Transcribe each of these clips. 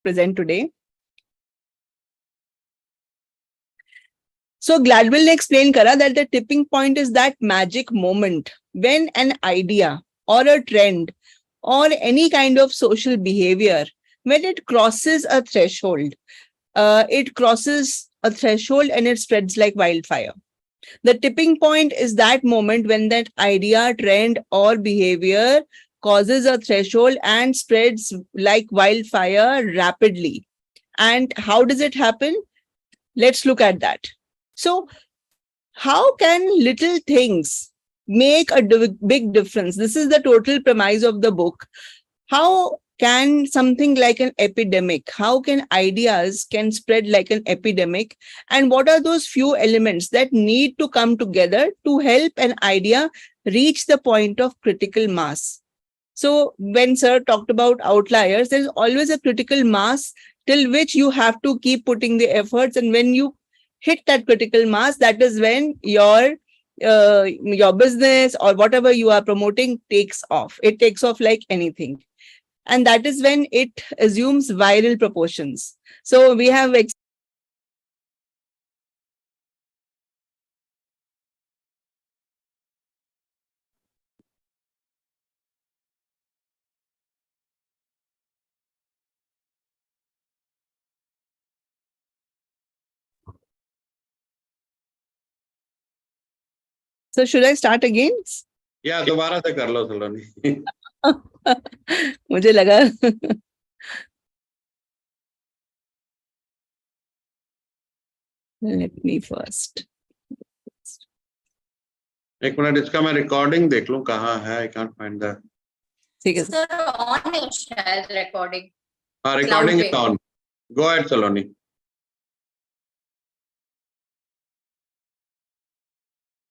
present today. So Gladwell ne explain kara that the tipping point is that magic moment when an idea or a trend or any kind of social behavior, when it crosses a threshold, and it spreads like wildfire. The tipping point is that moment when that idea, trend, or behavior causes a threshold and spreads like wildfire rapidly. And how does it happen? Let's look at that. So, how can little things make a big difference? This is the total premise of the book. How can something like an epidemic, how can ideas can spread like an epidemic, and what are those few elements that need to come together to help an idea reach the point of critical mass? So when sir talked about outliers, there's always a critical mass till which you have to keep putting the efforts, and when you hit that critical mass, that is when your business or whatever you are promoting takes off. It takes off like anything. And that is when it assumes viral proportions. So we have So should I start again? Yeah, दोबारा से कर लो सलोनी. मुझे लगा. Let me first. एक minute इसका मैं recording देख लूं कहाँ है. I can't find that. ठीक है सर ऑन है शायद रिकॉर्डिंग. हाँ, recording is on. Go ahead Saloni.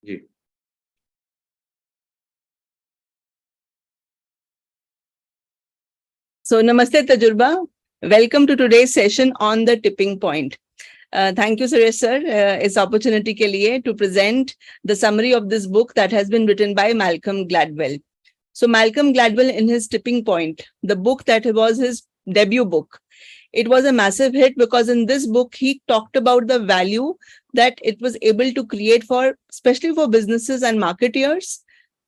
जी. So Namaste Tajurba. Welcome to today's session on the tipping point. Thank you, Suresh sir, this opportunity ke liye to present the summary of this book that has been written by Malcolm Gladwell. So Malcolm Gladwell, in his Tipping Point, the book that was his debut book, it was a massive hit because in this book, he talked about the value that it was able to create for, especially for businesses and marketeers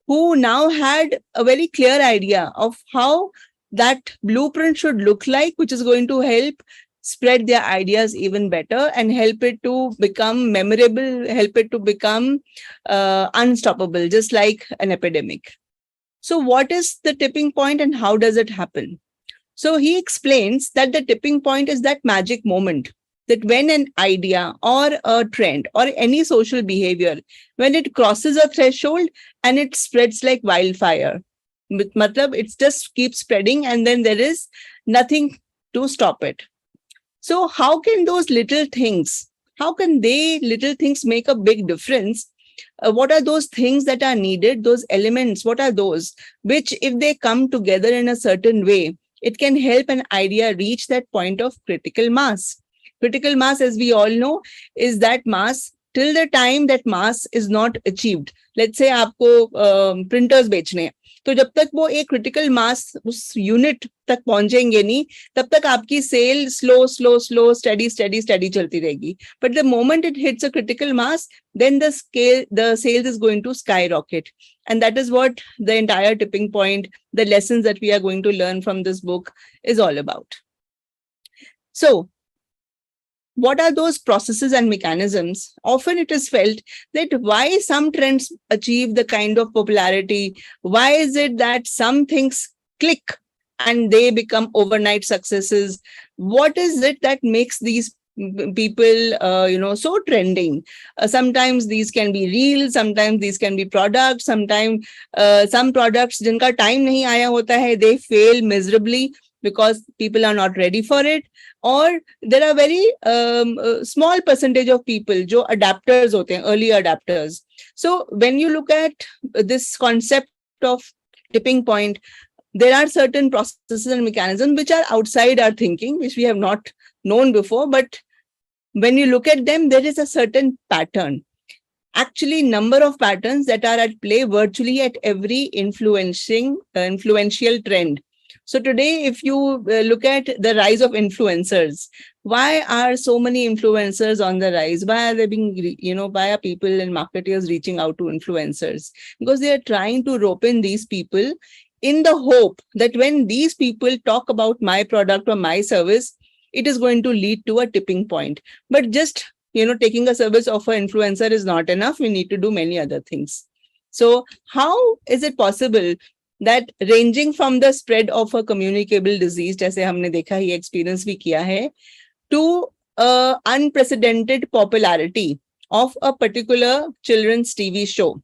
who now had a very clear idea of how that blueprint should look like, which is going to help spread their ideas even better and help it to become memorable, help it to become unstoppable, just like an epidemic. So what is the tipping point and how does it happen? So he explains that the tipping point is that magic moment that when an idea or a trend or any social behavior, when it crosses a threshold and it spreads like wildfire, matlab it just keeps spreading and then there is nothing to stop it. So how can those little things make a big difference? What are those things that are needed, those elements, what are those which if they come together in a certain way, it can help an idea reach that point of critical mass. Critical mass, as we all know, is that mass till the time that mass is not achieved. Let's say आपको printers बेचने हैं, तो जब तक वो एक critical mass उस unit तक पहुंचेंगे नहीं, तब तक आपकी सेल स्लो स्टडी चलती रहेगी. But the moment it hits a critical mass, then the sales is going to skyrocket. And that is what the entire tipping point, the lessons that we are going to learn from this book is all about. So what are those processes and mechanisms? Often it is felt that why some trends achieve the kind of popularity, why is it that some things click and they become overnight successes? What is it that makes these people so trending? Sometimes these can be reels, sometimes these can be products, sometimes some products jinka time nahi aaya hota hai, they fail miserably because people are not ready for it, or there are very small percentage of people jo adapters hote hain, early adapters. So when you look at this concept of tipping point, there are certain processes and mechanisms which are outside our thinking, which we have not known before, but when you look at them, there is a certain pattern. Actually, number of patterns that are at play virtually at every influential trend. So today, if you look at the rise of influencers, why are so many influencers on the rise? Why are they being, why are people and marketers reaching out to influencers? Because they are trying to rope in these people in the hope that when these people talk about my product or my service, it is going to lead to a tipping point. But just, taking a service of an influencer is not enough. We need to do many other things. So how is it possible that ranging from the spread of a communicable disease, जैसे हमने देखा ये experience भी किया है, to unprecedented popularity of a particular children's TV show.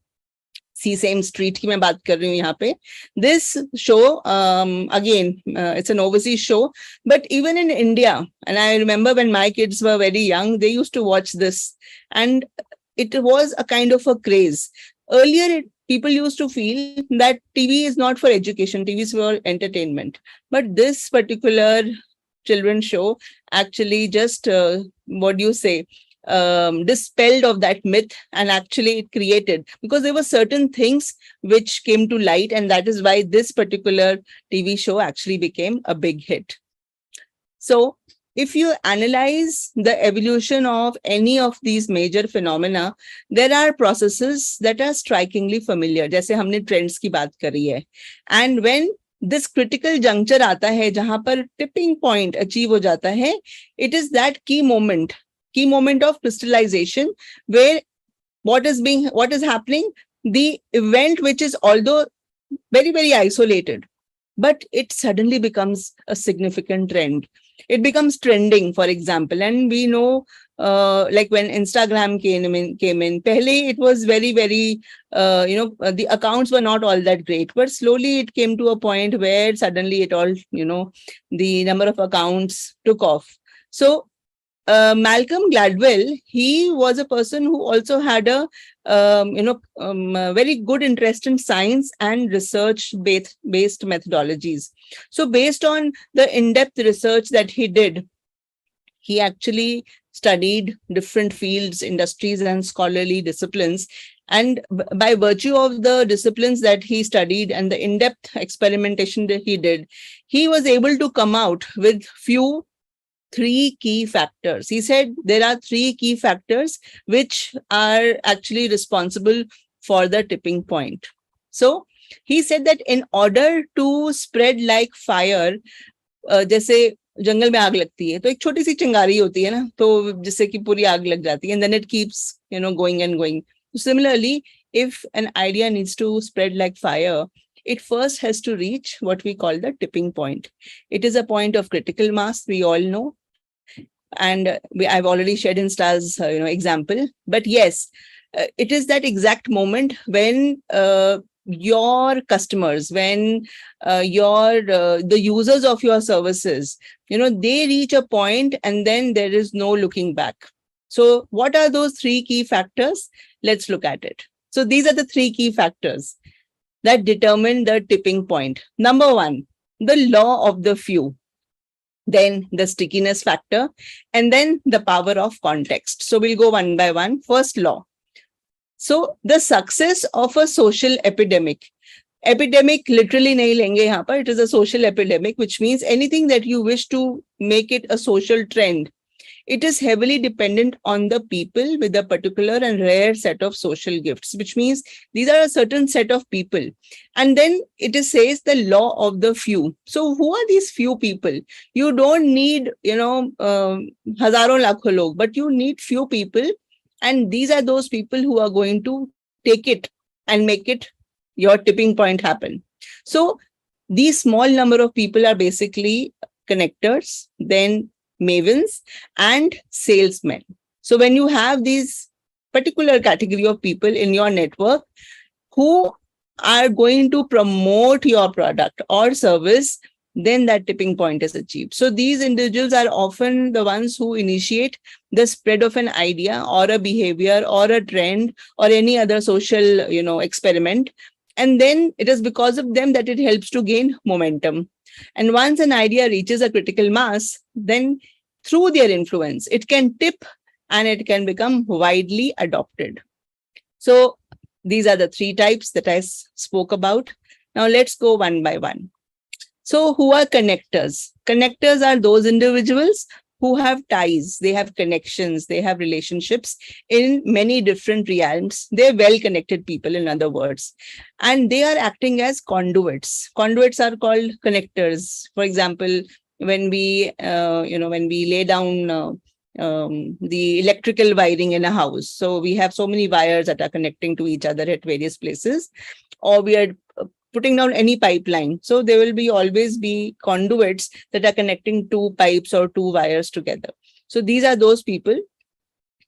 See Same Street की मैं बात कर रही हूँ यहाँ पे. This show, again, it's an overseas show, but even in India, and I remember when my kids were very young, they used to watch this, and it was a kind of a craze. Earlier, people used to feel that TV is not for education, TV is for entertainment. But this particular children's show actually just, dispelled of that myth, and actually it created, because there were certain things which came to light, and that is why this particular TV show actually became a big hit. So if you analyze the evolution of any of these major phenomena, there are processes that are strikingly familiar. जैसे हमने trends की बात करी है. And when this critical juncture आता है, जहां पर tipping point achieve हो जाता है, it is that key moment of crystallization, where what is happening, the event which is although very, very isolated, but it suddenly becomes a significant trend. It becomes trending, for example, and we know, like when Instagram came in, pehle it was very, very, the accounts were not all that great, but slowly it came to a point where suddenly it all, the number of accounts took off. So Malcolm Gladwell, he was a person who also had a very good interest in science and research-based methodologies. So based on the in-depth research that he did, he actually studied different fields, industries, and scholarly disciplines. And by virtue of the disciplines that he studied and the in-depth experimentation that he did, he was able to come out with three key factors. He said there are three key factors which are actually responsible for the tipping point. So he said that in order to spread like fire, जैसे जंगल में आग लगती है तो एक छोटी सी चिंगारी होती है ना, तो जिससे कि पूरी आग लग जाती है, and then it keeps going and going. Similarly, if an idea needs to spread like fire, it first has to reach what we call the tipping point. It is a point of critical mass, we all know. And I've already shared Insta's example. But yes, it is that exact moment when your customers, when the users of your services, they reach a point and then there is no looking back. So what are those three key factors? Let's look at it. So these are the three key factors that determine the tipping point. Number one, the law of the few. Then the stickiness factor, and then the power of context. So we'll go one by one. First law. So the success of a social epidemic. Epidemic literally nahi lenge yahan par. It is a social epidemic, which means anything that you wish to make it a social trend, it is heavily dependent on the people with a particular and rare set of social gifts, which means these are a certain set of people. And then it says the law of the few. So who are these few people? You don't need, hazaron lakho log, but you need few people. And these are those people who are going to take it and make it your tipping point happen. So these small number of people are basically connectors, then mavens and salesmen. So when you have these particular category of people in your network who are going to promote your product or service, then that tipping point is achieved. So these individuals are often the ones who initiate the spread of an idea or a behavior or a trend or any other social, experiment. And then it is because of them that it helps to gain momentum. And once an idea reaches a critical mass, then through their influence, it can tip and it can become widely adopted. So these are the three types that I spoke about. Now let's go one by one. So who are connectors? Connectors are those individuals who have ties, they have connections, they have relationships in many different realms. They're well-connected people, in other words. And they are acting as conduits. Conduits are called connectors. For example, when we lay down the electrical wiring in a house. So we have so many wires that are connecting to each other at various places, or we are putting down any pipeline. So there will be always be conduits that are connecting two pipes or two wires together. So these are those people.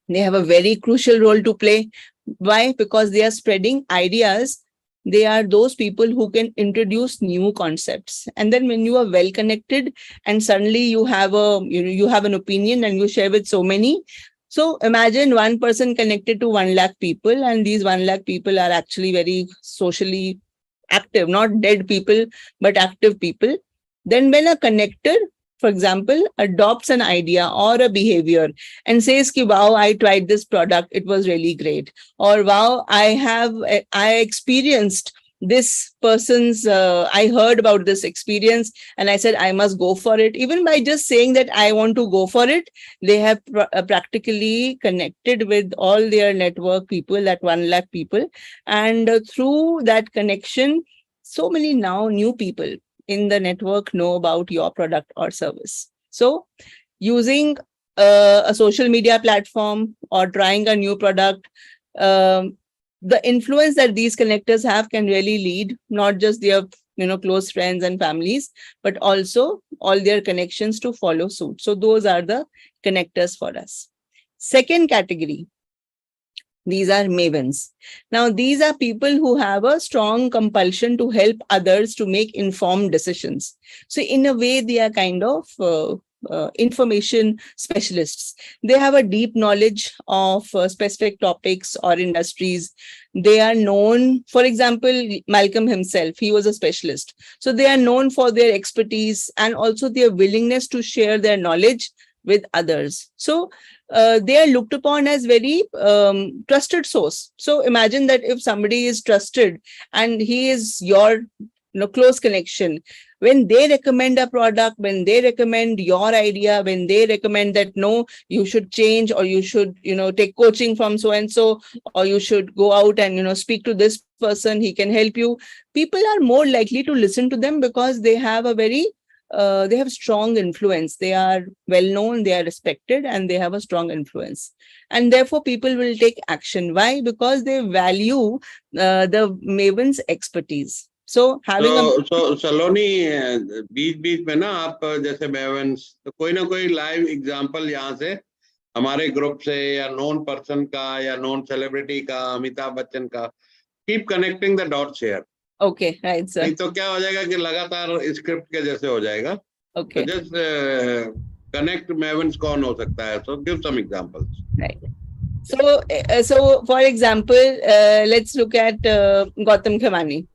They have a very crucial role to play. Why? Because they are spreading ideas. They are those people who can introduce new concepts. And then when you are well connected and suddenly you have you have an opinion and you share with so many. So imagine one person connected to 1 lakh people, and these 1 lakh people are actually very socially active, not dead people, but active people. Then when a connector, for example, adopts an idea or a behavior and says ki, wow, I tried this product, it was really great. Or wow, I experienced this person's, I heard about this experience and I said, I must go for it. Even by just saying that I want to go for it, they have practically connected with all their network people, that 1 lakh people. And through that connection, so many now new people in the network know about your product or service. So using a social media platform or trying a new product, the influence that these connectors have can really lead not just their close friends and families, but also all their connections to follow suit. So those are the connectors for us. Second category, these are mavens. Now, these are people who have a strong compulsion to help others to make informed decisions. So in a way, they are kind of information specialists. They have a deep knowledge of specific topics or industries. They are known, for example, Malcolm himself, he was a specialist. So they are known for their expertise and also their willingness to share their knowledge with others. So they are looked upon as very trusted source. So imagine that if somebody is trusted and he is your close connection, when they recommend a product, when they recommend your idea, when they recommend that no, you should change, or you should take coaching from so and so, or you should go out and speak to this person, he can help you, people are more likely to listen to them because they have a very they have strong influence. They are well known, they are respected, and they have a strong influence. And therefore, people will take action. Why? Because they value the maven's expertise. So having सलोनी बीच बीच में ना आप जैसे मेवन्स तो कोई ना कोई live example यहाँ से हमारे ग्रुप से या नॉन पर्सन का या नॉन सेलिब्रिटी का, अमिताभ बच्चन का, keep connecting the dots here. Okay, right sir. नहीं तो क्या हो जाएगा कि लगातार स्क्रिप्ट के जैसे हो जाएगा. ओके, जस्ट कनेक्ट मेवन्स कौन हो सकता है? So give some examples. Right. So for example, let's look at Gautam Khemani.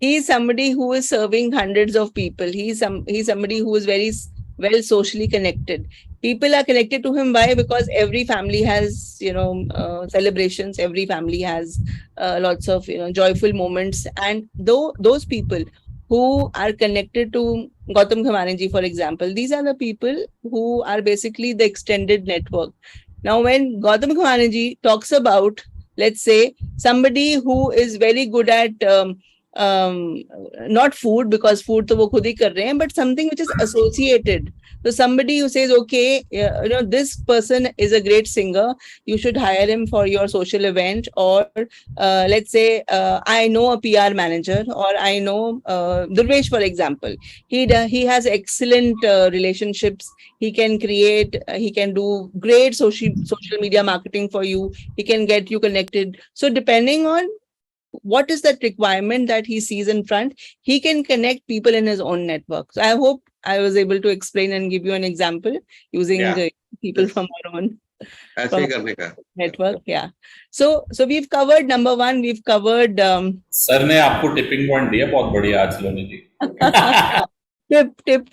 He is somebody who is serving hundreds of people. He's somebody who is very well socially connected. People are connected to him. Why? Because every family has, celebrations. Every family has lots of, joyful moments. And those people who are connected to Gautam Khemani ji, for example, these are the people who are basically the extended network. Now, when Gautam Khemani ji talks about, let's say, somebody who is very good at not food, because food to wo khud hi kar rahe hain, but something which is associated. So somebody who says, okay, this person is a great singer, you should hire him for your social event. Or let's say I know a PR manager, or I know Durvesh, for example. He has excellent relationships. He can do great social media marketing for you. He can get you connected. So depending on what is that requirement that he sees in front, he can connect people in his own network. So I hope I was able to explain and give you an example using people from our own network. Yeah. So we've covered number one. We've covered. Sir ने आपको tipping point दिया, बहुत बढ़िया आज लोनी जी. Tip.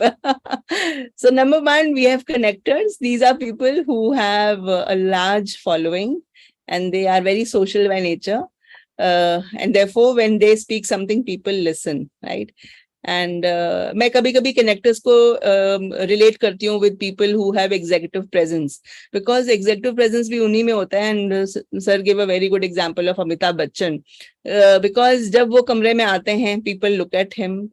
So number one, we have connectors. These are people who have a large following and they are very social by nature. And therefore, when they speak something, people listen, right? And मैं कभी-कभी connectors को relate करती हूँ with people who have executive presence, because executive presence भी उन्हीं में होता है. And sir gave a very good example of Amitabh Bachchan, because जब वो कमरे में आते हैं, people look at him.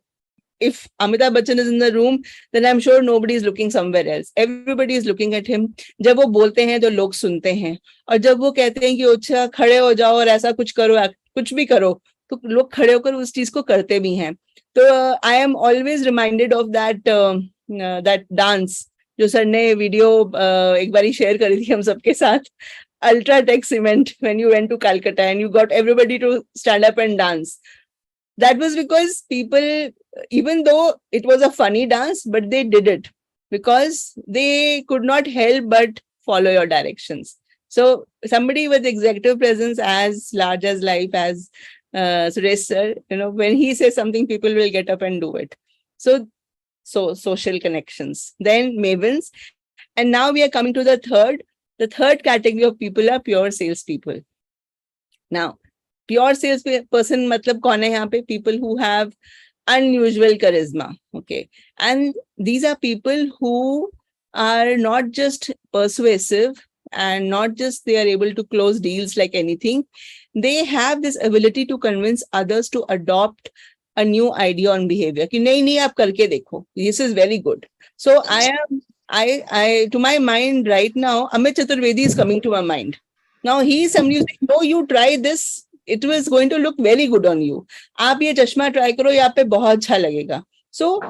If Amitabh Bachchan is in the room, then I'm sure nobody is looking somewhere else. Everybody is looking at him. जब वो बोलते हैं तो लोग सुनते हैं, और जब वो कहते हैं कि अच्छा खड़े हो जाओ और ऐसा कुछ करो, कुछ भी करो, तो लोग खड़े होकर उस चीज को करते भी हैं. तो I am always reminded of that dance जो सर ने वीडियो एक बारी शेयर करी थी हम सबके साथ, Ultratech Cement, when you went to Calcutta and you got everybody to stand up and dance. That was because people, even though it was a funny dance, but they did it because they could not help but follow your directions. So somebody with executive presence as large as life as Suresh sir, when he says something, people will get up and do it. So social connections, then mavens. And now we are coming to the third. The third category of people are pure salespeople. Now, pure salesperson matlab kaun hai yahan pe? People who have unusual charisma. Okay. And these are people who are not just persuasive and not just they are able to close deals like anything. They have this ability to convince others to adopt a new idea on behavior. Ki nahi, aap karke dekho. This is very good. So I to my mind right now, Amit Chaturvedi is coming to my mind. Now he is somebody who's saying, no, you try this. It was going to look very good on you. आप ये चश्मा try करो, ये आप पे बहुत अच्छा लगेगा. So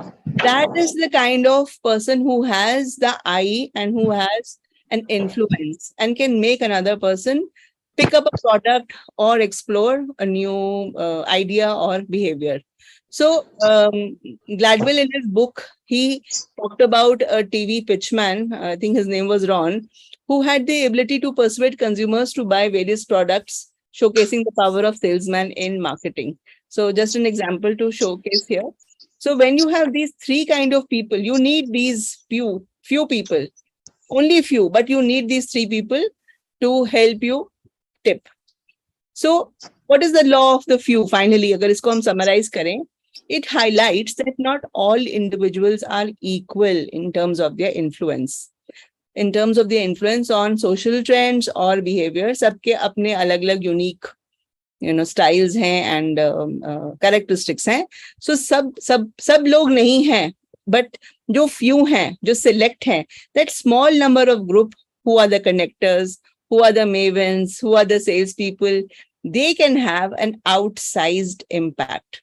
that is the kind of person who has the eye and who has an influence and can make another person pick up a product or explore a new idea or behavior. So Gladwell in his book, he talked about a TV pitchman, I think his name was Ron, who had the ability to persuade consumers to buy various products, showcasing the power of salesman in marketing. So just an example to showcase here. So when you have these three kind of people, you need these few people, only few, but you need these three people to help you tip. So what is the law of the few? Finally, agar isko hum summarize kare, it highlights that not all individuals are equal in terms of their influence. In terms of their influence on social trends or behavior, सबके अपने अलग-अलग unique, styles हैं and characteristics हैं. So सब लोग नहीं हैं, but जो few हैं, जो select हैं, that small number of group who are the connectors, who are the mavens, who are the salespeople, they can have an outsized impact.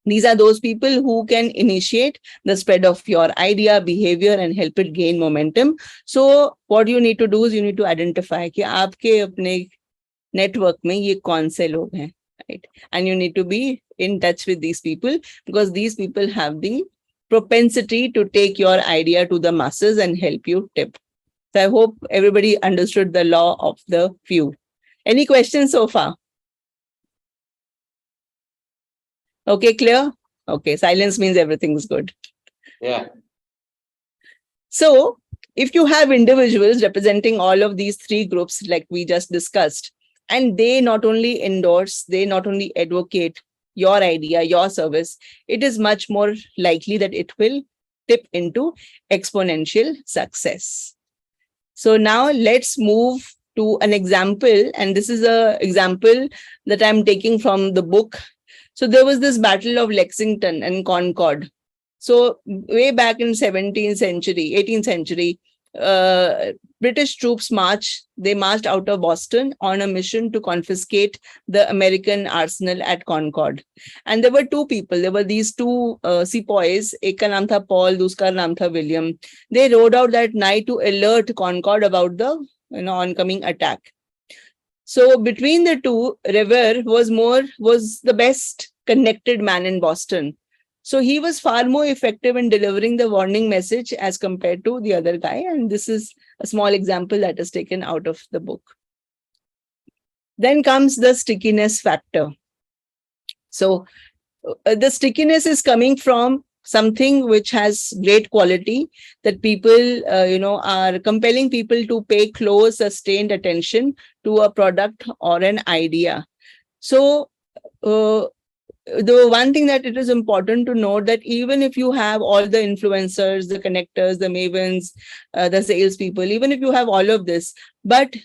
These are those people who can initiate the spread of your idea, behavior, and help it gain momentum. So what you need to do is you need to identify कि आपके अपने network में ये कौन से लोग हैं, right? And you need to be in touch with these people because these people have the propensity to take your idea to the masses and help you tip. So I hope everybody understood the law of the few. Any questions so far? Okay, clear? Okay, silence means everything is good. Yeah. So if you have individuals representing all of these three groups like we just discussed, and they not only endorse, they not only advocate your idea, your service, it is much more likely that it will tip into exponential success. So now let's move to an example, and this is an example that I'm taking from the book. So there was this Battle of Lexington and Concord. So way back in 17th century, 18th century, British troops marched out of Boston on a mission to confiscate the American arsenal at Concord. And there were two people. There were these two sepoys. एक का नाम था Paul, दूसरा नाम था William. They rode out that night to alert Concord about the oncoming attack. So between the two, Revere was the best connected man in Boston. So he was far more effective in delivering the warning message as compared to the other guy. And this is a small example that is taken out of the book. Then comes the stickiness factor. So the stickiness is coming from something which has great quality that people, are compelling people to pay close, sustained attention to a product or an idea. So the one thing that it is important to note that even if you have all the influencers, the connectors, the mavens, the salespeople, even if you have all of this, but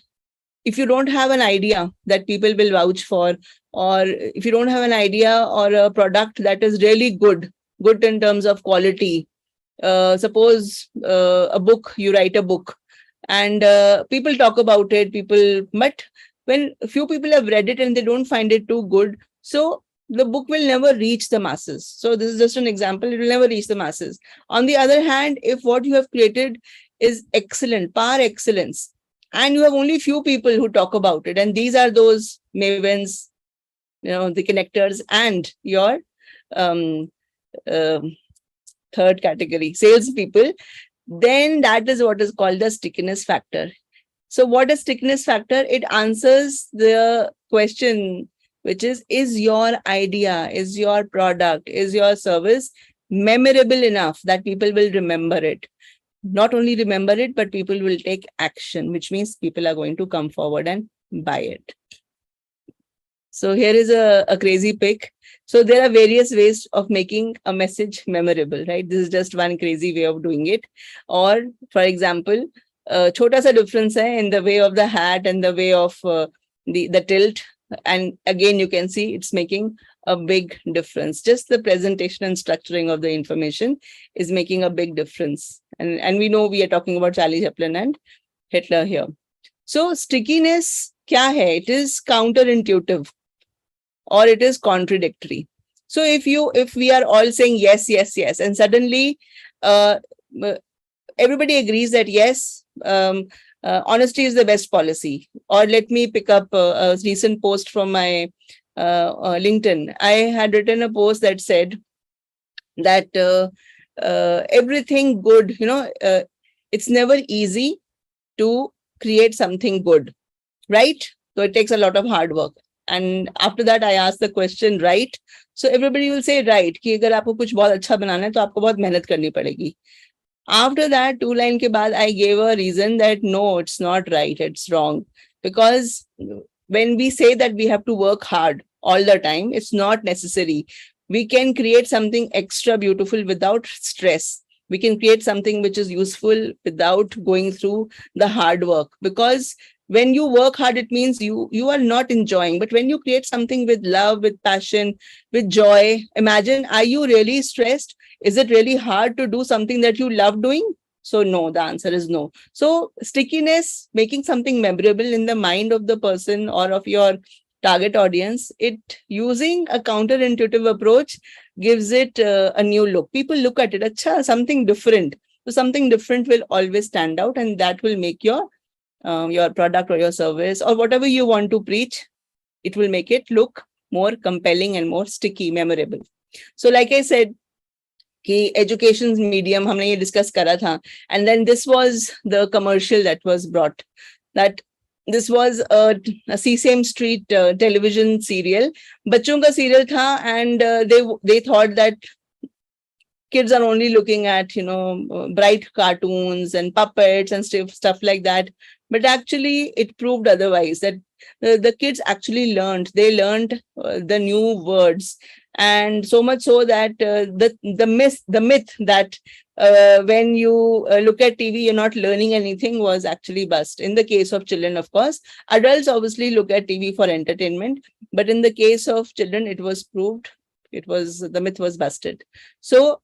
if you don't have an idea that people will vouch for, or if you don't have an idea or a product that is really good in terms of quality, suppose a book, you write a book and people talk about it, but when a few people have read it and they don't find it too good, so the book will never reach the masses. So this is just an example, it will never reach the masses. On the other hand, if what you have created is excellent, par excellence, and you have only few people who talk about it, and these are those mavens, the connectors, and your third category, salespeople, then that is what is called the stickiness factor. So what is stickiness factor? It answers the question, which is your idea, is your product, is your service memorable enough that people will remember it? Not only remember it, but people will take action, which means people are going to come forward and buy it. So here is a crazy pick. So there are various ways of making a message memorable, right? This is just one crazy way of doing it. Or, for example, chota sa difference hai in the way of the hat and the way of the tilt. And again, you can see it's making a big difference. Just the presentation and structuring of the information is making a big difference. And we know we are talking about Charlie Chaplin and Hitler here. So stickiness kya hai? It is counterintuitive or it is contradictory. So if we are all saying yes, yes, yes, and suddenly everybody agrees that yes, honesty is the best policy. Or let me pick up a recent post from my LinkedIn. I had written a post that said that everything good, it's never easy to create something good, right? So it takes a lot of hard work. And after that, I asked the question, right? So everybody will say, right, कि अगर आपको कुछ बहुत अच्छा बनाना है तो आपको बहुत मेहनत करनी पड़ेगी. After that, 2 line के बाद, I gave a reason that no, it's not right, it's wrong. Because when we say that we have to work hard all the time, it's not necessary. We can create something extra beautiful without stress. We can create something which is useful without going through the hard work. Because when you work hard, it means you are not enjoying. But when you create something with love, with passion, with joy, imagine, are you really stressed? Is it really hard to do something that you love doing? So no, the answer is no. So stickiness, making something memorable in the mind of the person or of your target audience, it using a counterintuitive approach gives it a new look. People look at it, acha, something different. So something different will always stand out, and that will make your product or your service or whatever you want to preach, it will make it look more compelling and more sticky, memorable. So like I said, कि education medium हमने ये discuss करा था, and then this was the commercial that was brought, that this was a Sesame Street television serial, बच्चों का serial था, and they thought that kids are only looking at bright cartoons and puppets and stuff like that, but actually it proved otherwise, that the kids actually learned the new words. And so much so that the myth that when you look at TV, you're not learning anything was actually bust. In the case of children, of course, adults obviously look at TV for entertainment, but in the case of children, it was proved, the myth was busted. So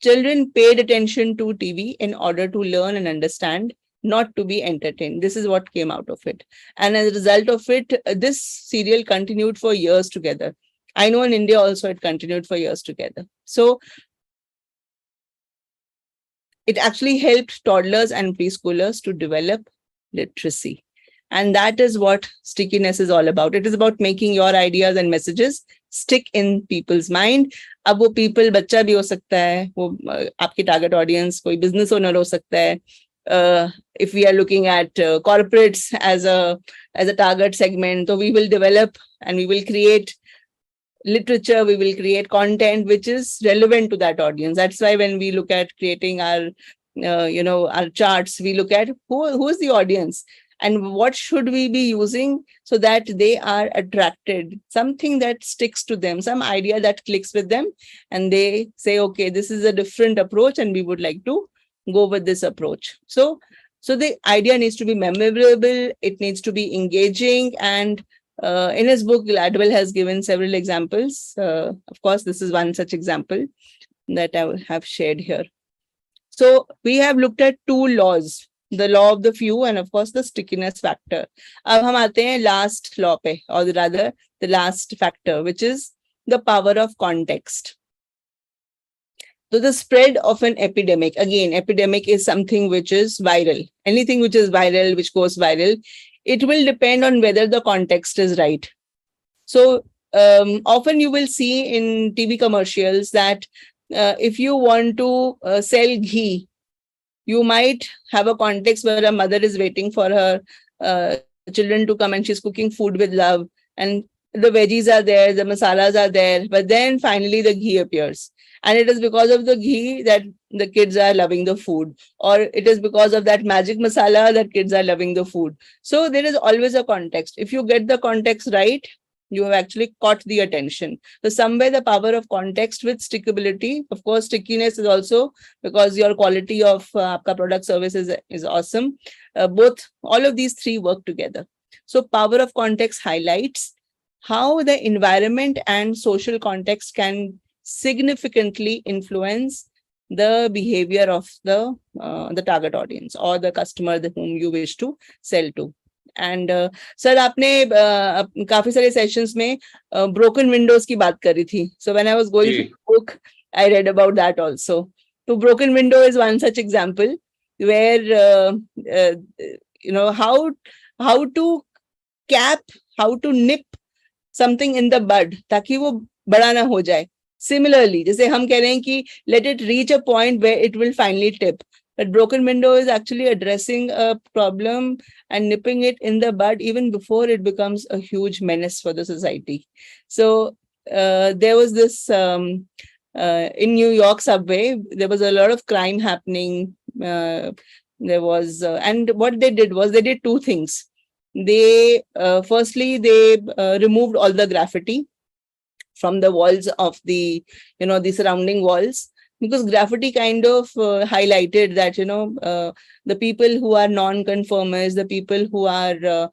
children paid attention to TV in order to learn and understand, not to be entertained. This is what came out of it. And as a result of it, this serial continued for years together. I know in India also it continued for years together. So it actually helped toddlers and preschoolers to develop literacy. And that is what stickiness is all about. It is about making your ideas and messages stick in people's mind. अब वो people बच्चा भी हो सकता है, वो आपकी target audience कोई business owner हो सकता है. If we are looking at corporates as a target segment, so we will develop and we will create literature, we will create content which is relevant to that audience. That's why when we look at creating our our charts, we look at who is the audience. and what should we be using so that they are attracted, something that sticks to them, some idea that clicks with them, and they say, okay, this is a different approach and we would like to go with this approach. So the idea needs to be memorable, it needs to be engaging, and in his book, Gladwell has given several examples. Of course, this is one such example that I have shared here. So we have looked at two laws, the law of the few and of course the stickiness factor. अब हम आते हैं last law पे, or rather the last factor, which is the power of context. So the spread of an epidemic, again, epidemic is something which is viral. Anything which is viral, which goes viral, it will depend on whether the context is right. So often you will see in TV commercials that if you want to sell ghee, you might have a context where a mother is waiting for her children to come and she's cooking food with love, and the veggies are there, the masalas are there, but then finally the ghee appears. And it is because of the ghee that the kids are loving the food, or it is because of that magic masala that kids are loving the food. So there is always a context. If you get the context right, you have actually caught the attention. So somewhere the power of context with stickability, of course, stickiness is also because your quality of aapka product service is awesome. All of these three work together. So power of context highlights how the environment and social context can significantly influence the behavior of the target audience or the customer whom you wish to sell to. And sir, आपने काफी सारे sessions में broken windows की बात करी थी. So when I was going through the book, I read about that also. So broken window is one such example where how to cap, how to nip something in the bud ताकि वो बड़ा ना हो जाए. Similarly, जैसे हम कह रहे हैं कि let it reach a point where it will finally tip. But broken window is actually addressing a problem and nipping it in the bud even before it becomes a huge menace for the society. So there was this in New York subway, there was a lot of crime happening. There was, and what they did was they did two things. They firstly, they removed all the graffiti from the walls of the surrounding walls, because graffiti kind of highlighted that, the people who are non-conformists, the people who are,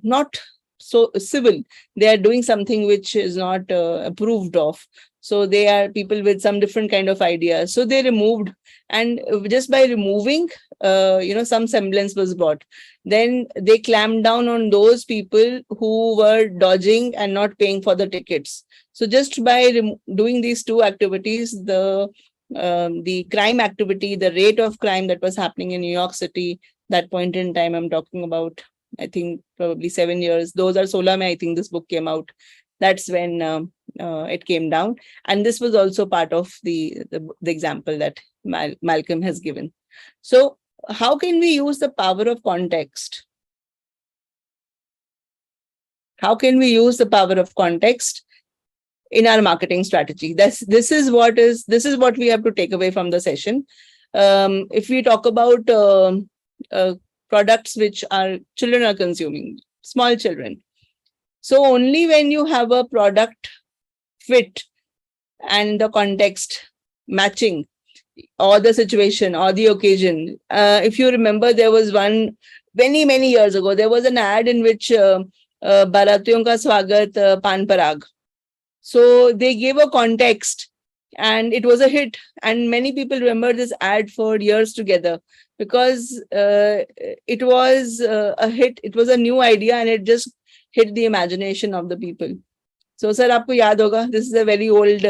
not so civil, they are doing something which is not approved of. So they are people with some different kind of ideas. So they removed, and just by removing, some semblance was brought. Then they clamped down on those people who were dodging and not paying for the tickets. So just by doing these two activities, the crime activity, the rate of crime that was happening in New York City, that point in time, I'm talking about, I think probably 7 years. 2016 mein, I think this book came out. That's when it came down. And this was also part of the example that Malcolm has given. So how can we use the power of context? How can we use the power of context in our marketing strategy? This is what we have to take away from the session. If we talk about products which our children are consuming, small children. So only when you have a product fit and the context matching, or the situation or the occasion. If you remember, there was one many years ago, there was an ad in which Baratiyon ka swagat pan parag. So they gave a context and it was a hit, and many people remember this ad for years together because it was a hit. It was a new idea and it just hit the imagination of the people. So sir, aapko yaad hoga, this is a very old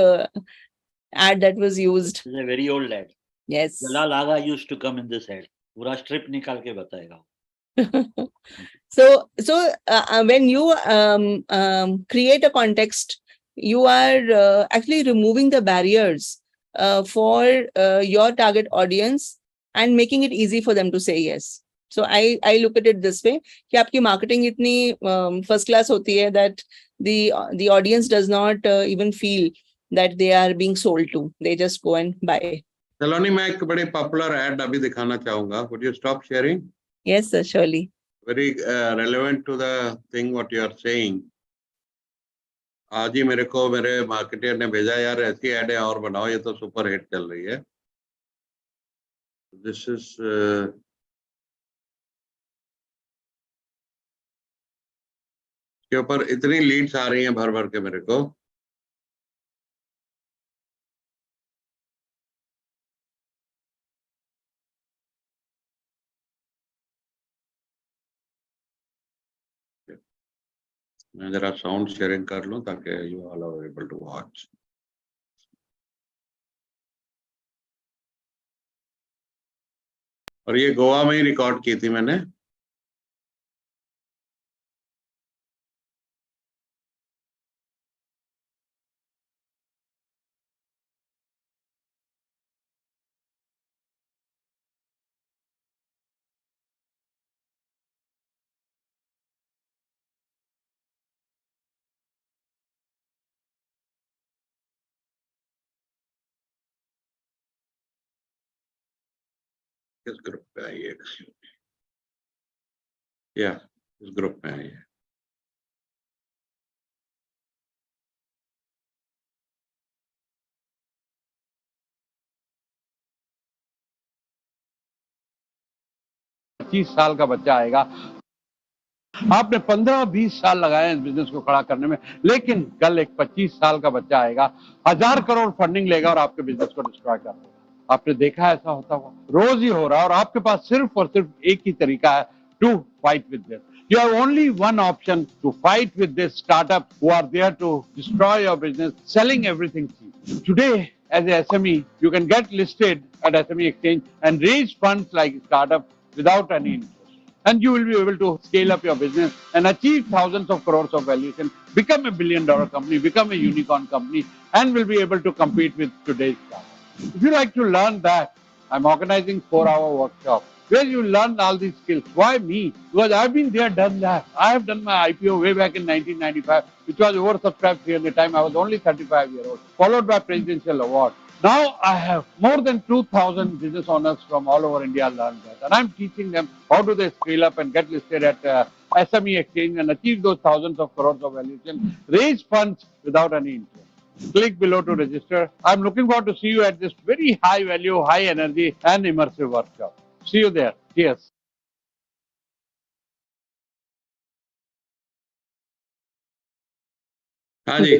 ad that was used. It's a very old ad. Yes. Jalal Agha used to come in this ad. Pura strip nikal ke batayega. So when you create a context, you are actually removing the barriers for your target audience and making it easy for them to say yes. So I look at it this way, कि आपकी marketing इतनी first class होती है that the audience does not even feel that they are being sold to. They just go and buy. सलोनी, मैं एक बड़े popular add अभी दिखाना चाहूंगा. Would you stop sharing? Yes, sir, surely. Very relevant to the thing what you are saying. आज ही मेरे को मेरे मार्केटर ने भेजा, यार ऐसी ऐड है और बनाओ, ये तो सुपर हिट चल रही है. दिस इज के ऊपर इतनी लीड्स आ रही हैं भर भर के मेरे को. मैं जरा साउंड शेयरिंग कर लूं ताकि you all are able to watch. और ये गोवा में ही रिकॉर्ड की थी मैंने. किस ग्रुप पे आई है? या इस ग्रुप में आई है. साल का बच्चा आएगा, आपने 15-20 साल लगाए इस बिजनेस को खड़ा करने में, लेकिन कल एक 25 साल का बच्चा आएगा, 1000 करोड़ फंडिंग लेगा और आपके बिजनेस को डिस्ट्रॉय कर देगा. आपने देखा ऐसा होता हुआ, रोज ही हो रहा है. और आपके पास सिर्फ और सिर्फ एक ही तरीका है to fight with this. You have only one option to fight with this startup who are there to destroy your business, selling everything cheap. Today, as a SME, you can get listed at SME Exchange and raise funds like startup without any interest. And you will be able to scale up your business and achieve thousands of crores of valuation, become a $1 billion company, become a unicorn company, and will be able to compete with today's startup. If you like to learn that, I'm organizing 4-hour workshop where you learn all these skills. Why me? Because I've been there, done that. I have done my IPO way back in 1995, which was oversubscribed 300 times. I was only 35 years old, followed by presidential award. Now I have more than 2,000 business owners from all over India learn that. And I'm teaching them how do they scale up and get listed at SME Exchange and achieve those thousands of crores of valuation, raise funds without any interest. Click below to register. I'm looking forward to see you at this very high value, high energy and immersive workshop. See you there. Cheers. हाँ जी,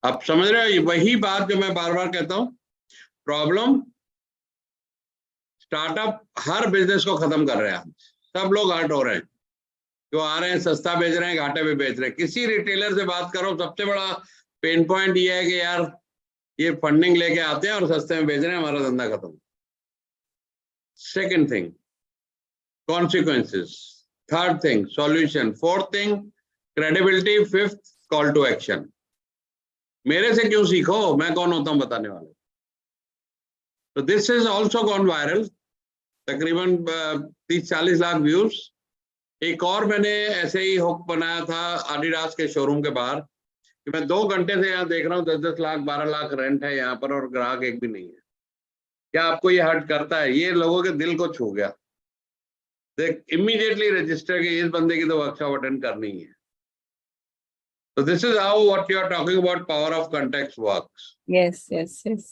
आप समझ रहे हो, वही बात जो मैं बार बार कहता हूं. प्रॉब्लम स्टार्टअप हर बिजनेस को खत्म कर रहे हैं. सब लोग हर्ट हो रहे हैं, जो आ रहे हैं सस्ता बेच रहे हैं, घाटे पे बेच रहे हैं. किसी रिटेलर से बात करो, सबसे बड़ा पेन पॉइंट ये है कि यार ये फंडिंग लेके आते हैं और सस्ते में बेच रहे हैं, हमारा धंधा खत्म. Second thing, consequences. Third thing, solution. Fourth thing, credibility. Fifth, call to action. मेरे से क्यों सीखो, मैं कौन होता हूं बताने वाला. So this is also gone viral. तकरीबन 30-40 लाख व्यूज. एक और मैंने ऐसे ही हुक बनाया था एडिडास के शोरूम के बाहर कि मैं 2 घंटे से यहाँ देख रहा हूँ 10-10 लाख 12 लाख रेंट है यहाँ पर और ग्राहक एक भी नहीं है. क्या आपको ये हर्ट करता है? ये लोगों के दिल को छू गया. देख इमीडिएटली रजिस्टर के इस बंदे की तो वर्कशॉप अटेंड करनी है. So this is how what you are talking about power of context works. Yes, yes, yes.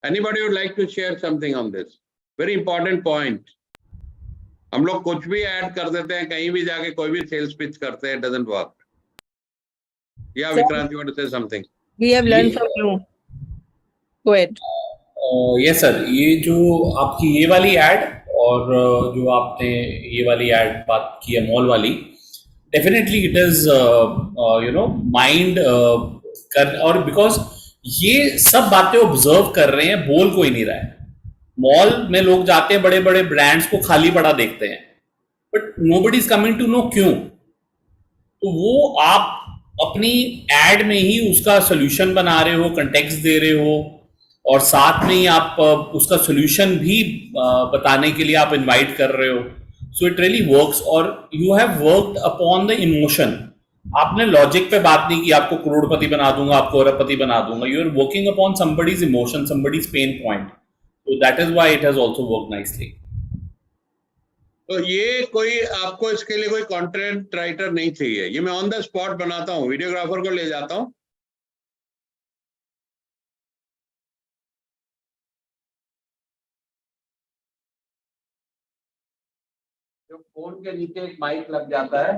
Anybody would like to share something on this? Very important point. हम लोग कुछ भी ऐड कर देते हैं, कहीं भी जाके कोई भी सेल्स पिच करते हैं, doesn't work. Yeah, Vikrant, you want to say something? We have learned from you. Go ahead. Yes sir, ये जो आपकी ये वाली ऐड और जो आपने ये वाली ऐड बात की है मॉल वाली, डेफिनेटली इट इज माइंड कर, और बिकॉज ये सब बातें ऑब्जर्व कर रहे हैं, बोल कोई नहीं रहा है. मॉल में लोग जाते हैं, बड़े बड़े ब्रांड्स को खाली पड़ा देखते हैं, but nobody is coming to know क्यों. तो वो आप अपनी एड में ही उसका सोल्यूशन बना रहे हो, कंटेक्स्ट दे रहे हो, और साथ में ही आप उसका सोल्यूशन भी बताने के लिए आप इनवाइट कर रहे हो. So it really works. और you have worked upon the emotion. आपने लॉजिक पे बात नहीं की, आपको करोड़पति बना दूंगा, आपको अरबपति बना दूंगा. You are working upon somebody's emotion, somebody's pain point. So that is why it has also worked nicely. तो ये कोई आपको इसके लिए कोई कंटेंट राइटर नहीं चाहिए, ये मैं ऑन द स्पॉट बनाता हूँ, वीडियोग्राफर को ले जाता हूँ, जो फोन के नीचे एक माइक लग जाता है,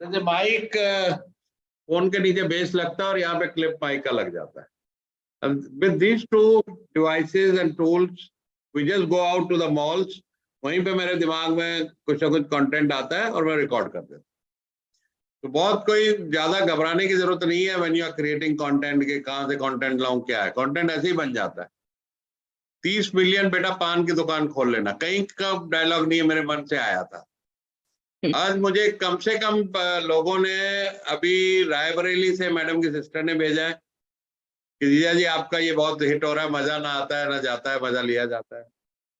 जैसे माइक फोन के नीचे बेस लगता है और यहाँ पे क्लिप माइक का लग जाता है. And with these two devices and tools, we just go out to the malls. वहीं पे मेरे दिमाग में कुछ ना कुछ कंटेंट आता है और मैं रिकॉर्ड कर देता हूँ. तो बहुत कोई ज्यादा घबराने की जरूरत नहीं है when you are creating content के कहाँ से कंटेंट लाऊं, क्या है, कंटेंट ऐसे ही बन जाता है. 30 मिलियन बेटा पान की दुकान खोल लेना, कहीं का डायलॉग नहीं है, मेरे मन से आया था. आज मुझे कम से कम लोगों ने, अभी रायबरेली से मैडम की सिस्टर ने भेजा है कि जीजा जी आपका ये बहुत हिट हो रहा है, मजा ना आता है ना जाता है, मजा लिया जाता है.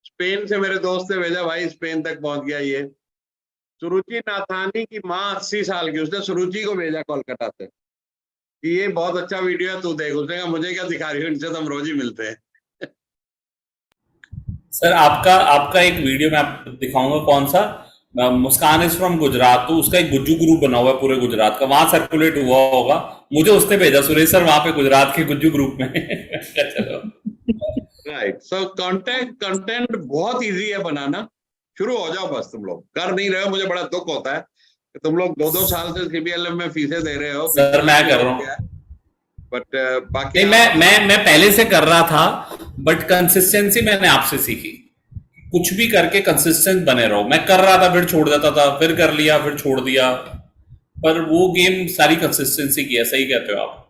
स्पेन से मेरे दोस्त ने भेजा, भाई स्पेन तक पहुंच गया ये. सुरुचि नाथानी की माँ 80 साल की, उसने सुरुचि को भेजा कोलकाता से कि ये बहुत अच्छा वीडियो है, तू देख. उसने कहा मुझे क्या दिखा रही हो, इनसे तो हम रोज ही मिलते हैं. सर आपका आपका एक वीडियो मैं आपको दिखाऊंगा, कौन सा, मुस्कान इज फ्रॉम गुजरात, तो उसका एक गुज्जू ग्रुप बना हुआ है पूरे गुजरात का, वहां सर्कुलेट हुआ होगा, मुझे उसने भेजा, सुरेश सर वहां पे गुजरात के गुज्जू ग्रुप में. चलो राइट. सो कंटेंट बहुत इजी है बनाना, शुरू हो जाओ बस. तुम लोग कर नहीं रहे हो, मुझे बड़ा दुख होता है कि तुम लोग 2-2 साल से सीबीएलएम में फीसें दे रहे हो. सर मैं कर रहा हूँ, बट बाकी नहीं मैं पहले से कर रहा था, बट कंसिस्टेंसी मैंने आपसे सीखी. कुछ भी करके कंसिस्टेंट बने रहो. मैं कर रहा था, फिर छोड़ देता था, फिर कर लिया, फिर छोड़ दिया, पर वो गेम सारी कंसिस्टेंसी की है. सही कहते हो आप.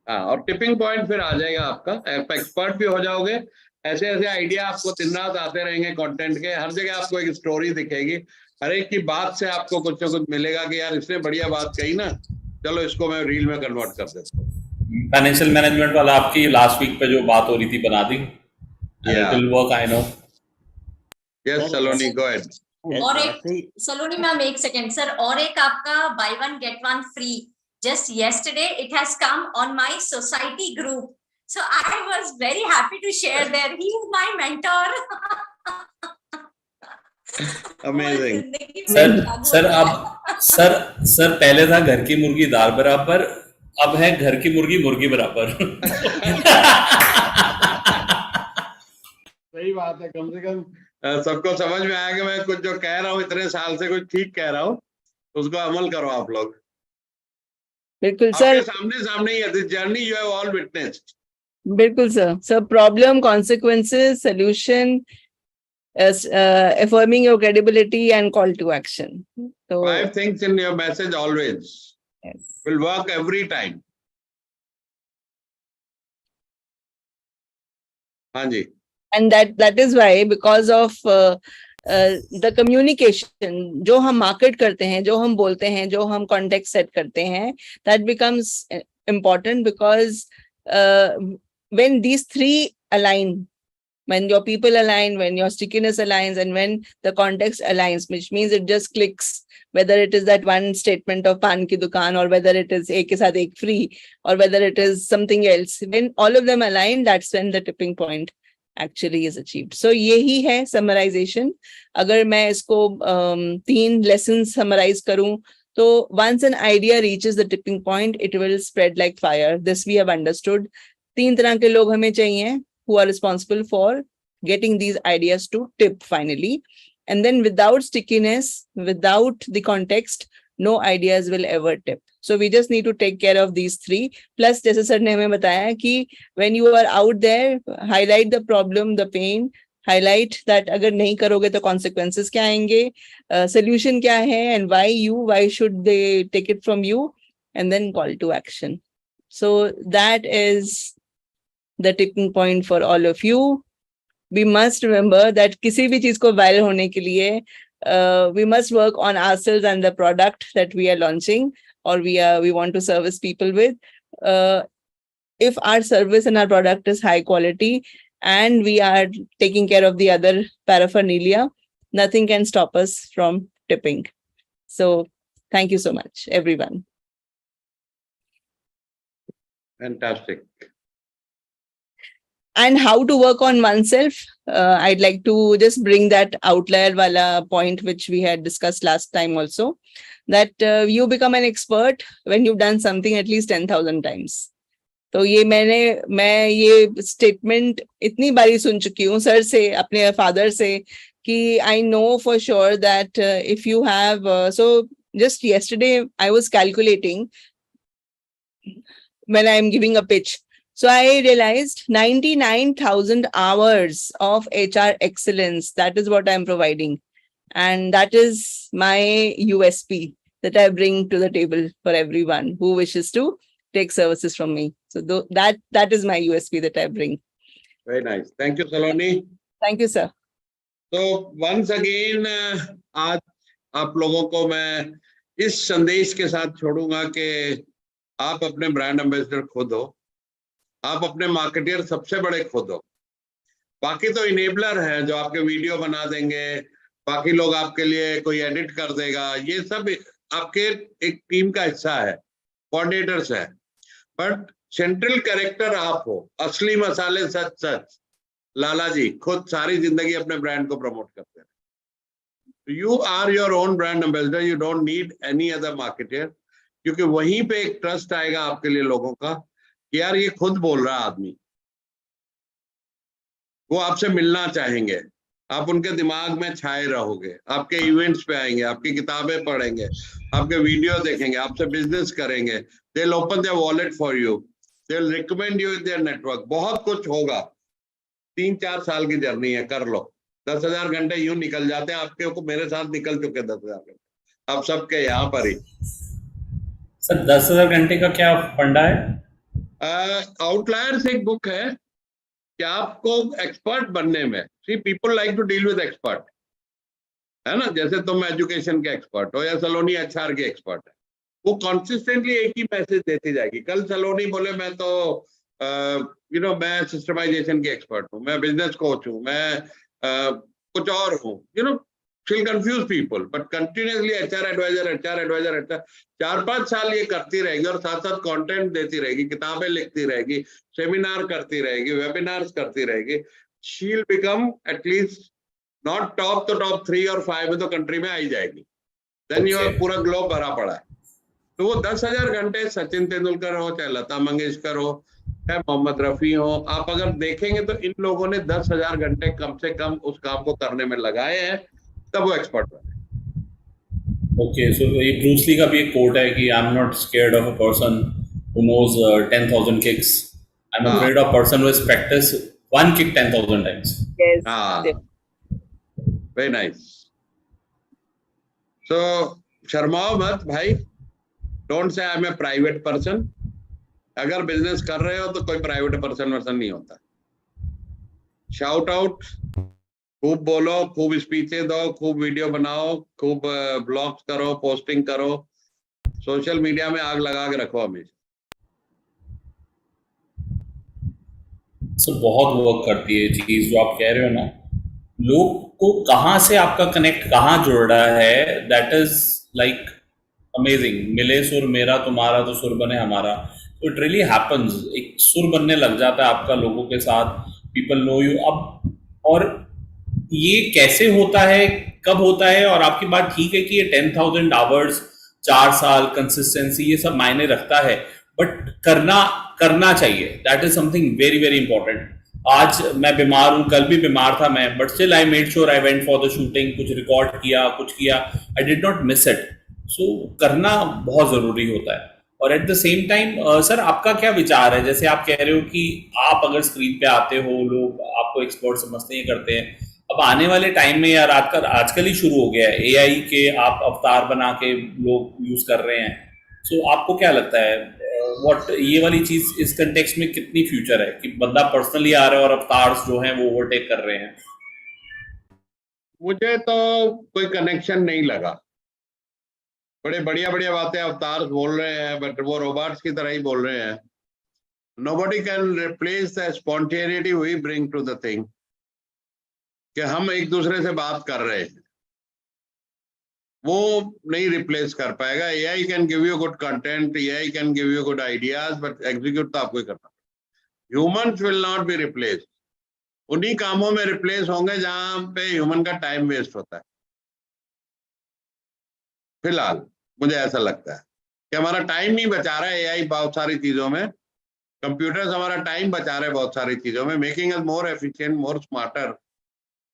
हाँ, और टिपिंग पॉइंट फिर आ जाएगा आपका, आप एक्सपर्ट भी हो जाओगे. ऐसे ऐसे आइडिया आपको दिन रात आते रहेंगे कंटेंट के, हर जगह आपको एक स्टोरी दिखेगी, हर एक की बात से आपको कुछ ना कुछ मिलेगा कि यार इसने बढ़िया बात कही ना, चलो इसको मैं रील में कन्वर्ट कर देता हूँ. फाइनेंशियल मैनेजमेंट वाला आपकी लास्ट वीक पे जो बात हो रही थी, बना दी. Yeah. It will work, I know. Yes, Saloni, go ahead. और एक ऐसे ही सलोनी मैम, एक सेकेंड सर, और एक आपका by one get one free, just yesterday it has come on my society group, so I was very happy to share there. He is my mentor. Amazing. Sir पहले था घर की मुर्गी दाल बराबर, अब है घर की मुर्गी मुर्गी बराबर. सही बात है. कम से कम सबको समझ में आया कि मैं कुछ जो कह रहा हूँ इतने साल से कुछ ठीक कह रहा हूँ, उसको अमल करो आप लोग. बिल्कुल सर, आपके सामने ही है. This journey you have all witnessed. बिल्कुल sir. Sir problem, consequences, solution, affirming your credibility and call to action. So 5 things in your message always yes. will work every time. हाँ जी. And that is why, because of the communication, जो हम market करते हैं, जो हम बोलते हैं, जो हम context set करते हैं, that becomes important, because when these three align, when your people align, when your stickiness aligns, and when the context aligns, which means it just clicks, whether it is that one statement of pan ki dukan, or whether it is ek ke saath ek free, or whether it is something else, when all of them align, that's when the tipping point actually is achieved. So यही है summarization. अगर मैं इसको 3 lessons summarize करूं, तो once an idea reaches the tipping point, it will spread like fire. This we have understood. 3 तरह के लोग हमें चाहिए who are responsible for getting these ideas to tip finally. And then without stickiness, without the context, no ideas will ever tip. So we just need to take care of these 3. Plus, जैसे sir ने हमें बताया कि when you are out there, highlight the problem, the pain, highlight that अगर नहीं करोगे तो consequences क्या आएंगे, solution क्या है, and why should they take it from you, and then call to action. So that is the tipping point for all of you. We must remember that किसी भी चीज को viral होने के लिए we must work on ourselves and the product that we are launching, or we want to service people with. If our service and our product is high quality and we are taking care of the other paraphernalia, nothing can stop us from tipping. So thank you so much, everyone. Fantastic. and how to work on oneself. I'd like to just bring that outlier wala point which we had discussed last time also, that you become an expert when you've done something at least 10,000 times. तो ये मैं ये statement इतनी बारी सुन चुकी हूँ sir से, अपने फादर से, कि I know for sure that if you have, so just yesterday I was calculating when I am giving a pitch. So I realized 99,000 hours of HR excellence. That is what I'm providing. And that is my USP that I bring to the table for everyone who wishes to take services from me. So that is my USP that I bring. Very nice. Thank you, Saloni. Thank you, sir. So once again, आज आप लोगों को मैं इस संदेश के साथ छोड़ूंगा कि आप अपने ब्रांड एम्बेसडर खुद हो, आप अपने मार्केटियर सबसे बड़े खुद हो। बाकी तो इनेबलर है जो आपके वीडियो बना देंगे, बाकी लोग आपके लिए कोई एडिट कर देगा, ये सब आपके एक टीम का हिस्सा है, कोऑर्डिनेटर्स है, बट सेंट्रल कैरेक्टर आप हो। असली मसाले सच सच लाला जी खुद सारी जिंदगी अपने ब्रांड को प्रमोट करते हैं। You are your own brand ambassador. You don't need any other marketer, क्योंकि वहीं पे एक ट्रस्ट आएगा आपके लिए लोगों का कि यार ये खुद बोल रहा आदमी, वो आपसे मिलना चाहेंगे, आप उनके दिमाग में छाए रहोगे, आपके इवेंट्स पे आएंगे, आपकी किताबें पढ़ेंगे, आपके वीडियो देखेंगे, आपसे बिजनेस करेंगे, they'll open their wallet for you, they'll recommend you in their network। बहुत कुछ होगा। 3-4 साल की जर्नी है, कर लो। 10,000 घंटे यूं निकल जाते हैं आपके, को मेरे साथ निकल चुके 10,000 घंटे, आप सबके यहाँ पर ही। सर 10,000 घंटे का क्या फंडा है? आउटलायर्स एक बुक है कि आपको एक्सपर्ट बनने में, see people like to deal with expert, है ना, जैसे तुम एजुकेशन के एक्सपर्ट हो या सलोनी HR के एक्सपर्ट है, वो कंसिस्टेंटली एक ही मैसेज देती जाएगी। कल सलोनी बोले मैं तो मैं सिस्टमाइजेशन के एक्सपर्ट हूँ, मैं बिजनेस कोच हूँ, मैं कुछ और हूँ, she'll confuse people, but continuously HR advisor 4-5 साल ये करती रहेगी और साथ साथ कंटेंट देती रहेगी, किताबें लिखती रहेगी, सेमिनार करती रहेगी, वेबिनार्स करती रहेगी। she'll become at least not top तो top 3 और 5 में तो कंट्री में आई जाएगी। then you have पूरा ग्लोब भरा पड़ा है। तो वो 10,000 घंटे सचिन तेंदुलकर हो, चाहे लता मंगेशकर हो, चाहे मोहम्मद रफी हो, आप अगर देखेंगे तो इन लोगों ने 10,000 घंटे कम से कम उस काम को करने में लगाए हैं, तब वो एक्सपर्ट बने। ओके, सो ये ब्रूस ली का भी एक कोट है कि I am not scared of a person who knows 10,000 kicks, I am afraid of person who has practice one kick 10,000 times. Yes. Very nice. So शर्माओ मत भाई, don't say I am a private person. अगर business कर रहे हो तो कोई private person नहीं होता। शाउट आउट, खूब बोलो, खूब स्पीचें दो, खूब वीडियो बनाओ, खूब ब्लॉग्स करो, पोस्टिंग करो, सोशल मीडिया में आग लगा के रखो हमेशा। बहुत वर्क करती है चीज जो आप कह रहे हो ना, लोग को कहाँ से आपका कनेक्ट कहाँ जुड़ रहा है, दैट इज लाइक अमेजिंग। मिले सुर मेरा तुम्हारा तो सुर बने हमारा, तो इट रियली हैपन्स, एक सुर बनने लग जाता है आपका लोगों के साथ, पीपल नो यू। अब और ये कैसे होता है, कब होता है? और आपकी बात ठीक है कि ये 10,000 आवर्स, 4 साल कंसिस्टेंसी, ये सब मायने रखता है, बट करना चाहिए। That is something very very important. आज मैं बीमार हूँ, कल भी बीमार था मैं, but still I made sure I went for the shooting, कुछ रिकॉर्ड किया, कुछ किया, I did not miss it. So करना बहुत जरूरी होता है। और at the same time sir आपका क्या विचार है, जैसे आप कह रहे हो कि आप अगर स्क्रीन पे आते हो, लोग आपको एक्सपर्ट समझते ही करते हैं, अब आने वाले टाइम में यार आजकल ही शुरू हो गया है, AI के आप अवतार बना के लोग यूज कर रहे हैं। सो आपको क्या लगता है ये वाली चीज इस कंटेक्स्ट में कितनी फ्यूचर है कि बंदा पर्सनली आ रहा है और अवतार्स जो हैं वो ओवरटेक कर रहे हैं? मुझे तो कोई कनेक्शन नहीं लगा। बड़े बढ़िया बातें अवतार बोल रहे हैं, बट वो रोबोट्स की तरह ही बोल रहे हैं। Nobody can replace the spontaneity we bring to the thing, कि हम एक दूसरे से बात कर रहे हैं, वो नहीं रिप्लेस कर पाएगा। AI can give you good content, AI can give you good ideas, but execute तो आपको ही करना। Humans will not be replace. उन्हीं कामों में रिप्लेस होंगे जहां पे ह्यूमन का टाइम वेस्ट होता है। फिलहाल मुझे ऐसा लगता है कि हमारा टाइम ही बचा रहा है एआई बहुत सारी चीजों में, कंप्यूटर्स हमारा टाइम बचा रहे हैं बहुत सारी चीजों में, making us more efficient, more smarter,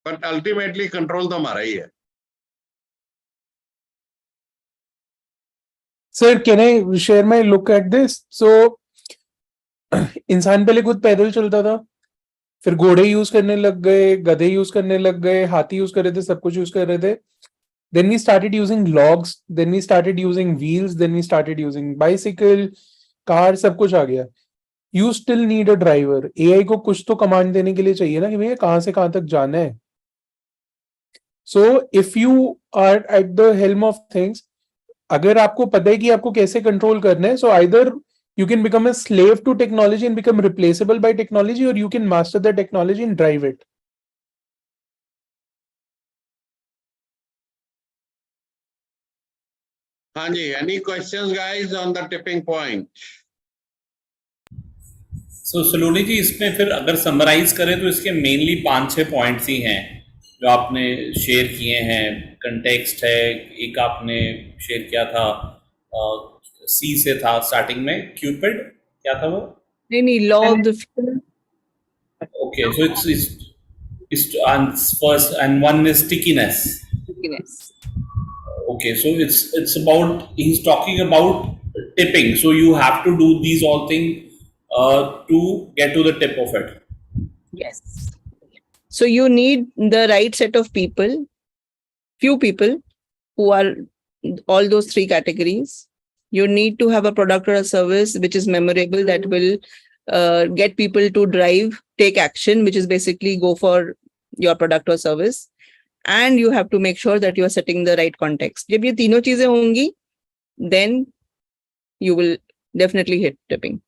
but ultimately control तो हमारा ही है। Sir, can I share my look at this? So इंसान पहले खुद पैदल चलता था, फिर घोड़े यूज करने लग गए, गधे यूज करने लग गए, हाथी यूज कर रहे थे, सब कुछ यूज कर रहे थे. Then we started using logs, then we started using wheels, then we started using bicycle, car, सब कुछ आ गया. You still need a driver. AI को कुछ तो कमांड देने के लिए चाहिए ना कि भैया कहां से कहां तक जाना है. So if you are at the helm of things, अगर आपको पता है कि आपको कैसे कंट्रोल करना है, so either you can become a slave to technology and become replaceable by technology, or you can master the technology and drive it. हाँ जी, any questions guys on the tipping point? सो सलोनी जी, इसमें फिर अगर summarise करें तो इसके mainly 5-6 points ही हैं जो आपने शेयर किए हैं. कंटेक्स्ट है, एक आपने शेयर किया था सी से था स्टार्टिंग में, क्यूपिड क्या था वो? नहीं, law of the okay, so it's first and one is stickiness. Okay, so it's about, he's talking about tipping. So you have to do these all things to get to the tip of it. Yes. So you need the right set of people, few people who are all those three categories. You need to have a product or a service which is memorable, that will get people to drive, take action, which is basically go for your product or service. And you have to make sure that you are setting the right context. जब ये तीनों चीजें होंगी, then you will definitely hit tipping.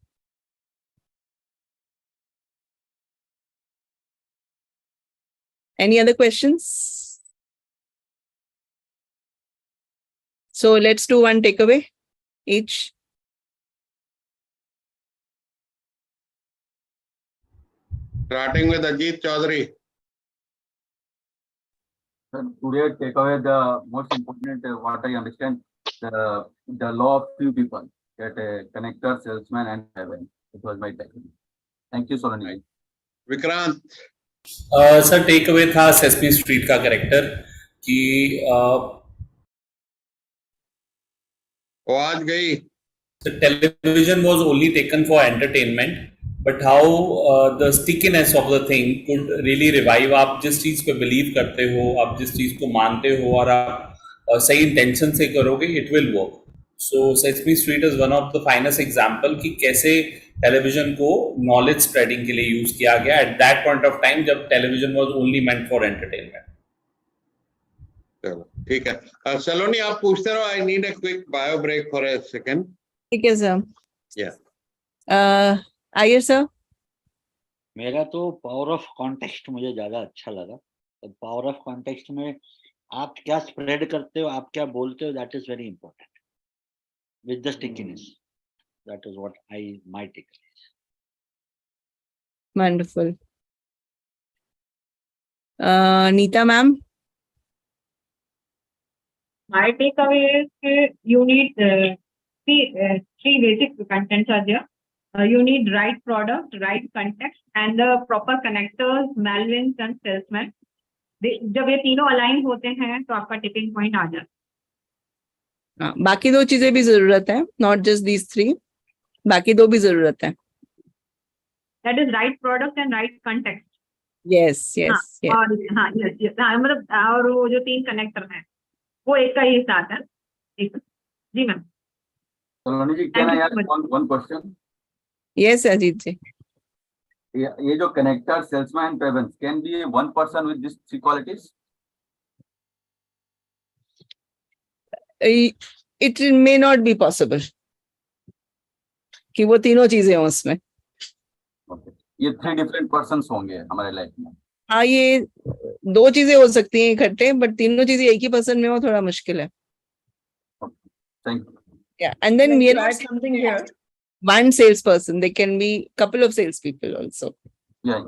Any other questions? So let's do one takeaway each. Starting with Ajit Chaudhary. Today takeaway, the most important, what I understand, the law of few people, that connector, salesman, and heaven. It was my takeaway. Thank you, Solani. Vikrant. Sir, take away था Sesame street का character कि वो आज गई. television was only taken for entertainment, but how the stickiness of the thing could really revive. आप जिस चीज पे बिलीव करते हो, आप जिस चीज को मानते हो और आप सही इंटेंशन से करोगे, it will work. So Sesame Street is one of the finest example कि कैसे टेलीविजन को नॉलेज स्प्रेडिंग के लिए यूज किया गया at that point of time जब television was only meant for entertainment. चलो ठीक है. सलोनी आप पूछते रहो. I need a quick bio break for a second. ठीक है सर. Yeah. आइए सर. मेरा तो पावर ऑफ कॉन्टेक्स्ट मुझे ज्यादा अच्छा लगा. तो पावर ऑफ कॉन्टेक्स्ट में आप क्या स्प्रेड करते हो, आप क्या बोलते हो, that is very important with the stickiness. That is what I my take. Wonderful. Neeta ma'am. My takeaway is you need three basic contents are there. You need right product, right context, and the proper connectors, malwins, and salesmen. जब ये तीनों align होते हैं तो आपका tipping point आ जाता है. बाकी दो चीजें भी जरूरत है, नॉट जस्ट दीज थ्री. बाकी दो भी जरूरत है. That is right product and right context. Yes, yes, yes. मतलब और वो जो तीन कनेक्टर हैं वो एक का ही साथ है. जी ma'am. Solani ji, can I ask one question? Yes, Ajit ji. ये जो connector, salesman, and pavements can be one person with these three qualities? It may not be possible कि वो तीनों चीजें हों उसमें. Okay. ये three different persons होंगे हमारे लाइफ में. हाँ, ये दो चीजें हो सकती हैं इकट्ठे, बट तीनों चीजें एक ही पर्सन में हो थोड़ा मुश्किल है. Thank you. Yeah, and then we are not something here. one salesperson. They can be couple of salespeople also. Yeah.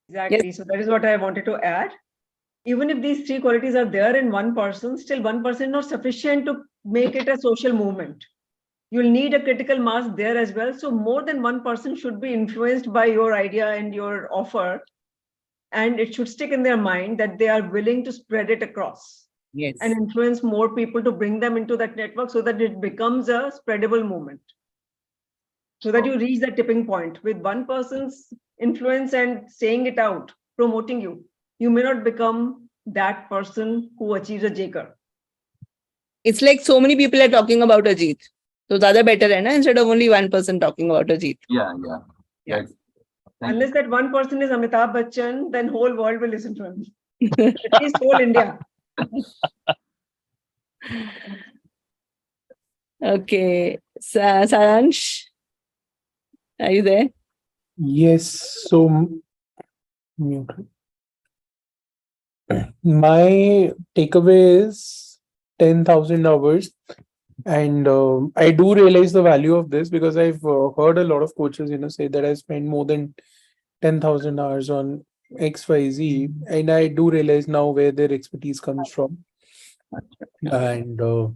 Exactly. So that is what I wanted to add. Even if these three qualities are there in one person, still one person is not sufficient to make it a social movement. You'll need a critical mass there as well. So more than one person should be influenced by your idea and your offer. And it should stick in their mind that they are willing to spread it across Yes. and influence more people to bring them into that network so that it becomes a spreadable movement. So that you reach that tipping point with one person's influence and saying it out, promoting you. You may not become that person who achieves a J-curve. It's like so many people are talking about Ajit. So zyada better hai na, instead of only one person talking about Ajit. Yeah. Yeah. Yes. Thank Unless that one person is Amitabh Bachchan, then whole world will listen to him. At least whole India. Okay. Saransh, are you there? Yes. So mute. My takeaway is 10,000 hours. And I do realize the value of this because I've heard a lot of coaches, say that I spend more than 10,000 hours on XYZ. And I do realize now where their expertise comes from. And though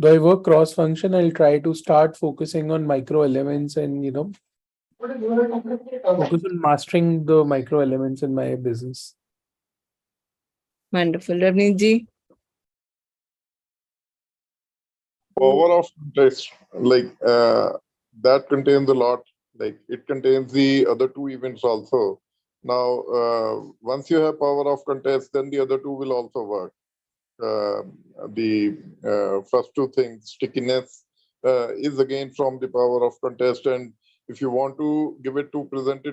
I work cross function, I'll try to start focusing on micro elements and, focus on mastering the micro elements in my business. Wonderful. Ravneet ji. Power of context, like that contains a lot. Like it contains the other two events also. Now, once you have power of context, then the other two will also work. The first two things, stickiness, is again from the power of contest, and if you want to give it to present it